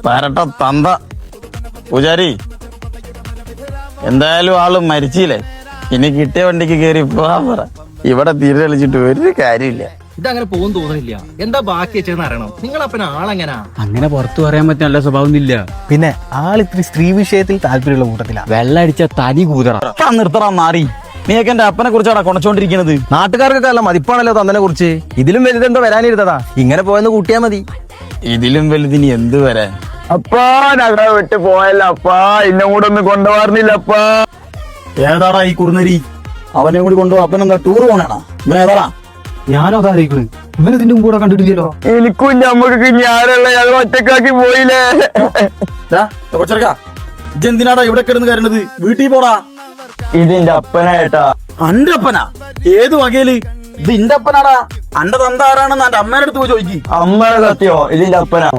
വരട്ട തന്ത പൂജാരി, എന്തായാലും ആള് മരിച്ചില്ലേ, ഇനി കിട്ടിയ വണ്ടിക്ക് കയറി പോവാൻ പറ. ഇവിടെ തീരെ കളിച്ചിട്ട് ഒരു കാര്യമില്ല. ഇതങ്ങനെ പോകും തോന്നുന്നില്ല. എന്താ ബാക്കി വെച്ചതെന്ന് അറിയണം. നിങ്ങളപ്പന ആളെങ്ങനാ? അങ്ങനെ പുറത്തു പറയാൻ പറ്റുന്ന നല്ല സ്വഭാവമൊന്നുമില്ല. പിന്നെ ആൾ ഇത്തിരി സ്ത്രീ വിഷയത്തിൽ താല്പര്യമുള്ള കൂട്ടത്തിലാ. വെള്ളടിച്ച തനി കൂതറ. നിർത്തറ മാറി. നീയൊക്കെ എന്റെ അപ്പനെ കുറിച്ചാണ് കൊണച്ചോണ്ടിരിക്കുന്നത്. നാട്ടുകാർക്കൊക്കെ നല്ല മതിപ്പാണല്ലോ തന്നനെ കുറിച്ച്. ഇതിലും വലുതെന്തോ വരാനിരുന്നതാ. ഇങ്ങനെ പോയെന്ന് കൂട്ടിയാ മതി. ഇതിലും വലുതിനി എന്ത് വരാൻ? അപ്പാ ഞങ്ങളെ വിട്ട് പോയല്ല അപ്പാ, ഇന്നെ കൂടെ ഒന്ന് കൊണ്ടുപോകാറില്ല അപ്പാ. ഏതാടാ ഈ കുറുനരി? അവനെ കൂടി കൊണ്ടുപോ. അപ്പനെന്താ ടൂർ പോണാണോ? ഇവനേതാടാ? ഞാനോ അതായിരിക്കും ഇവനതിന്റെ കൂടെ കണ്ടിട്ടില്ലല്ലോ. എനിക്കും ഞമ്മക്ക് ഞാനുള്ള ഞങ്ങൾ ഒറ്റക്കാക്കി പോയില്ലേ. ഇതെന്തിനാടാ ഇവിടെ കിടന്ന് കയറണത്? വീട്ടിൽ പോടാ. ഇതിന്റെ അപ്പനായിട്ടാ. അന്റെ അപ്പനാ? ഏത് വകയില്? ഇത് ഇന്റെ അപ്പനാടാ. അന്റെ തന്ത ആരാണെന്ന് എന്റെ അമ്മേടെ അടുത്ത് പോയി ചോദിക്കും. അമ്മയുടെ സത്യോ ഇതിന്റെ അപ്പനാ?